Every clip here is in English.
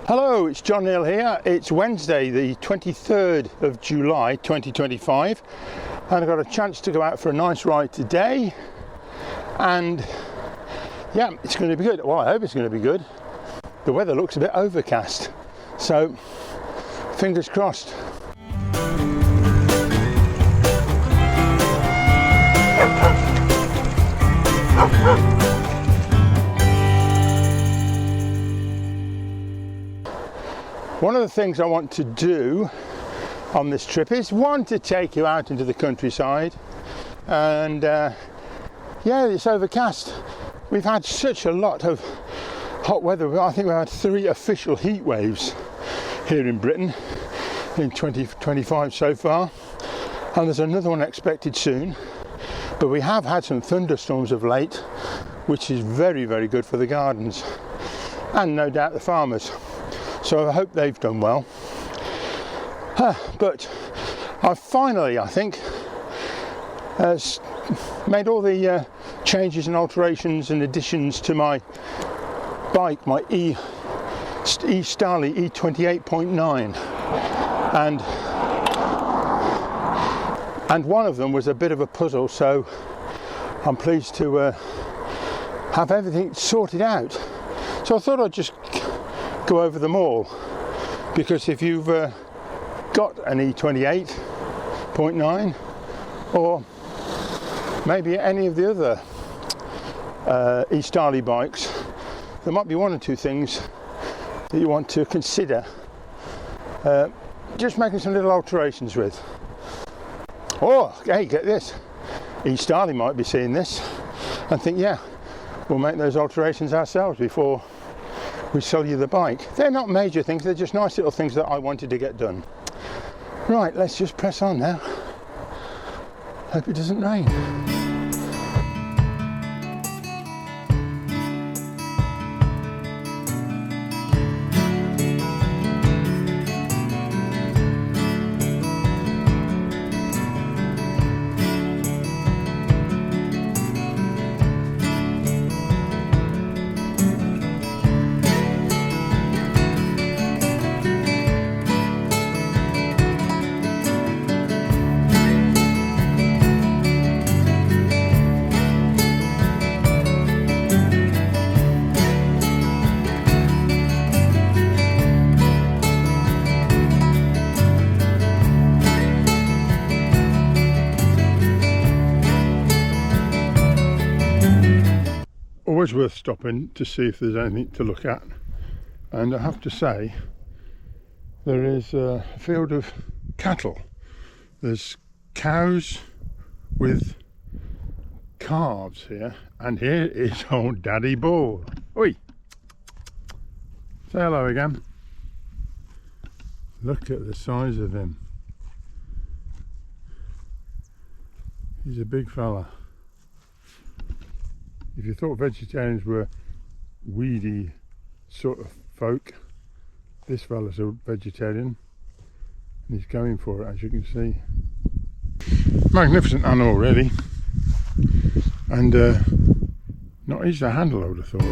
Hello, it's John Neal here. It's Wednesday, the 23rd of July 2025, and I got a chance to go out for a nice ride today, and yeah, it's going to be good. Well, I hope it's going to be good. The weather looks a bit overcast, so fingers crossed. One of the things I want to do on this trip is to take you out into the countryside, and yeah, it's overcast. We've had such a lot of hot weather. I think we had 3 official heat waves here in Britain in 2025 so far, and there's another one expected soon. But we have had some thunderstorms of late, which is very, very good for the gardens and no doubt the farmers. So I hope they've done well. But I've finally, I think, made all the changes and alterations and additions to my bike, my Estarli E28.9, and one of them was a bit of a puzzle, so I'm pleased to have everything sorted out. So I thought I'd just go over them all, because if you've got an E28.9 or maybe any of the other Estarli bikes, there might be 1 or 2 things that you want to consider just making some little alterations with. Oh, hey, get this, Estarli might be seeing this and think, yeah, we'll make those alterations ourselves before we sell you the bike. They're not major things, they're just nice little things that I wanted to get done. Right, let's just press on now. Hope it doesn't rain. Always worth stopping to see if there's anything to look at, and I have to say there is a field of cattle. There's cows with calves here, and here is old Daddy Bull. Oi! Say hello again. Look at the size of him. He's a big fella. If you thought vegetarians were weedy sort of folk, this fella's a vegetarian and he's going for it, as you can see. Magnificent animal, really, and not easy to handle, I would have thought.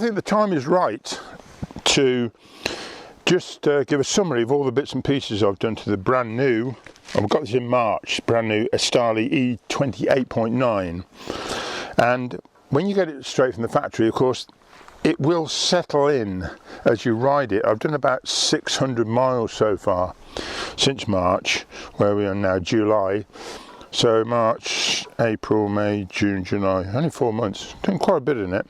think the time is right to just give a summary of all the bits and pieces I've done to the brand new, I've got this in March, brand new Estarli E28.9. And when you get it straight from the factory, of course, it will settle in as you ride it. I've done about 600 miles so far since March, where we are now July. So March, April, May, June, July, only 4 months, doing quite a bit in it.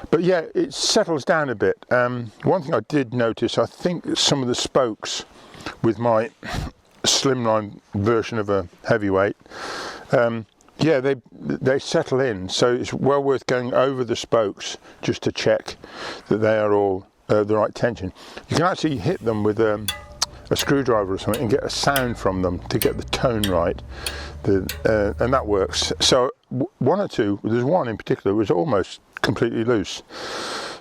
But yeah, it settles down a bit. One thing I did notice, I think some of the spokes with my slimline version of a heavyweight, yeah, they settle in, so it's well worth going over the spokes just to check that they are all the right tension. You can actually hit them with a screwdriver or something and get a sound from them to get the tone right, and that works. So one or two, there's one in particular was almost completely loose,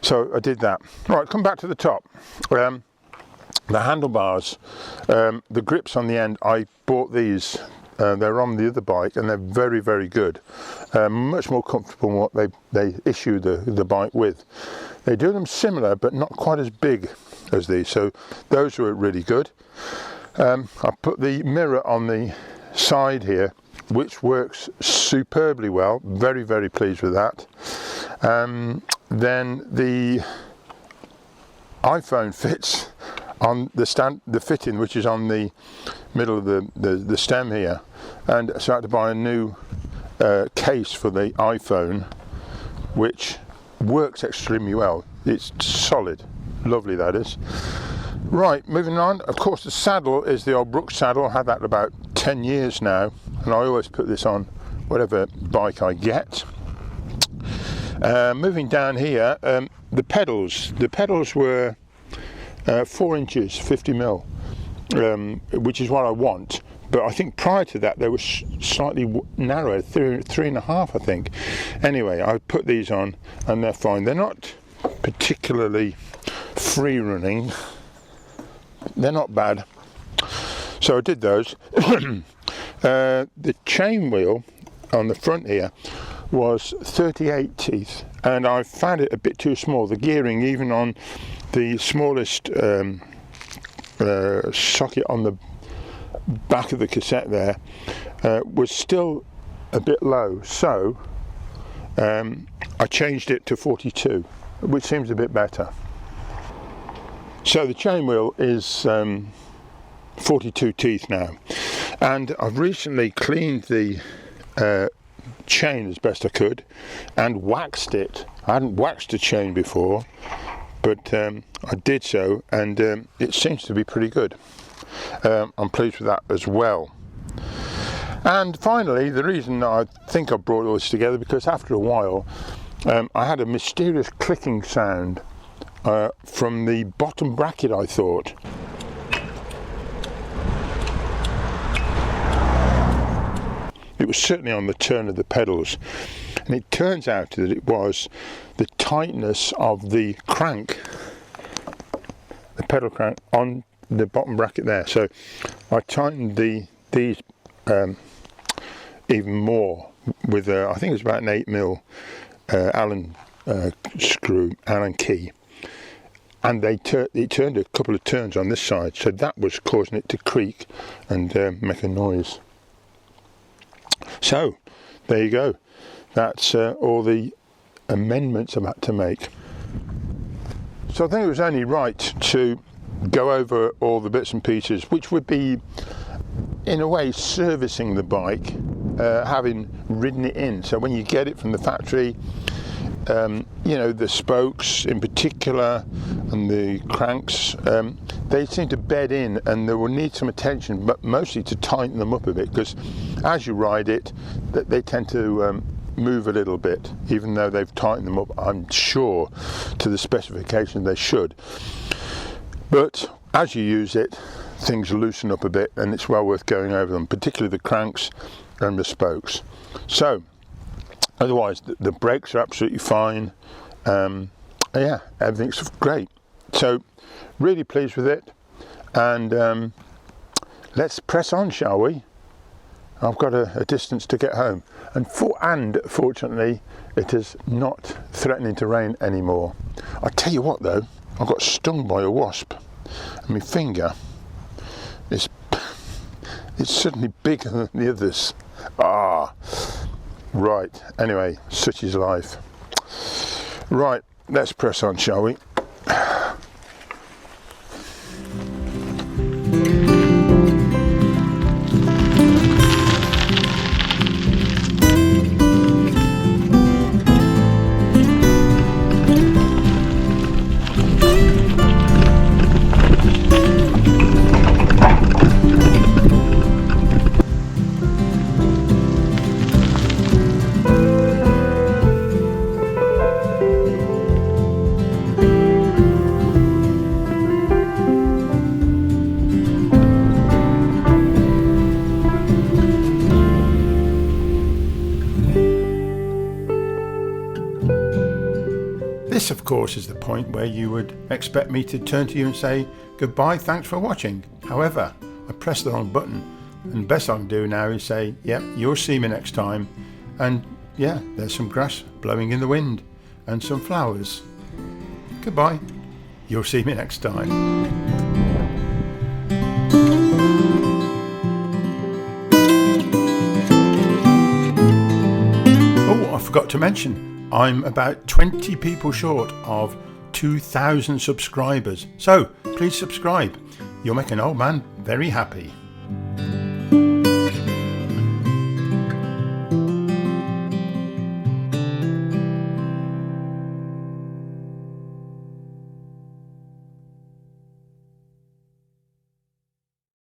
so I did that. Right, come back to the top. The handlebars, the grips on the end, I bought these. They're on the other bike and they're very, very good. Much more comfortable than what they issue the bike with. They do them similar but not quite as big as these, so those were really good. I put the mirror on the side here, which works superbly well. Very, very pleased with that. Then the iPhone fits on the fitting, which is on the middle of the stem here, and so I had to buy a new case for the iPhone, which works extremely well. It's solid, lovely that is. Right, moving on. Of course, the saddle is the old Brooks saddle. I had that about 10 years now, and I always put this on whatever bike I get. Moving down here, the pedals. The pedals were 4 inches, 50 mil, which is what I want. But I think prior to that they were slightly narrower, 3.5, I think. Anyway, I put these on and they're fine. They're not particularly free running. They're not bad. So I did those. The chain wheel on the front here was 38 teeth, and I found it a bit too small. The gearing, even on the smallest socket on the back of the cassette there, was still a bit low, so I changed it to 42, which seems a bit better. So the chain wheel is 42 teeth now, and I've recently cleaned the chain as best I could and waxed it. I hadn't waxed a chain before, but I did so, and it seems to be pretty good. I'm pleased with that as well. And finally, the reason I think I brought all this together, because after a while I had a mysterious clicking sound from the bottom bracket, I thought. It was certainly on the turn of the pedals, and it turns out that it was the tightness of the crank, the pedal crank on the bottom bracket there. So I tightened these even more with I think it was about an 8mm Allen Allen key, and it turned a couple of turns on this side, so that was causing it to creak and make a noise. So there you go. That's all the amendments I've had to make. So I think it was only right to go over all the bits and pieces, which would be in a way servicing the bike, having ridden it in. So when you get it from the factory, you know, the spokes in particular and the cranks, they seem to bed in, and they will need some attention, but mostly to tighten them up a bit, because as you ride it, they tend to move a little bit, even though they've tightened them up, I'm sure, to the specification they should. But as you use it, things loosen up a bit, and it's well worth going over them, particularly the cranks and the spokes. So otherwise the brakes are absolutely fine. Yeah, everything's great. So really pleased with it, and let's press on, shall we? I've got a distance to get home, and fortunately it is not threatening to rain anymore. I tell you what though, I got stung by a wasp, and my finger is it's suddenly bigger than the others. Right, anyway, such is life. Right, let's press on, shall we? This, of course, is the point where you would expect me to turn to you and say, goodbye, thanks for watching. However, I pressed the wrong button, and the best I can do now is say, yep, you'll see me next time. And yeah, there's some grass blowing in the wind and some flowers. Goodbye, you'll see me next time. Oh, I forgot to mention, I'm about 20 people short of 2,000 subscribers, so please subscribe. You'll make an old man very happy.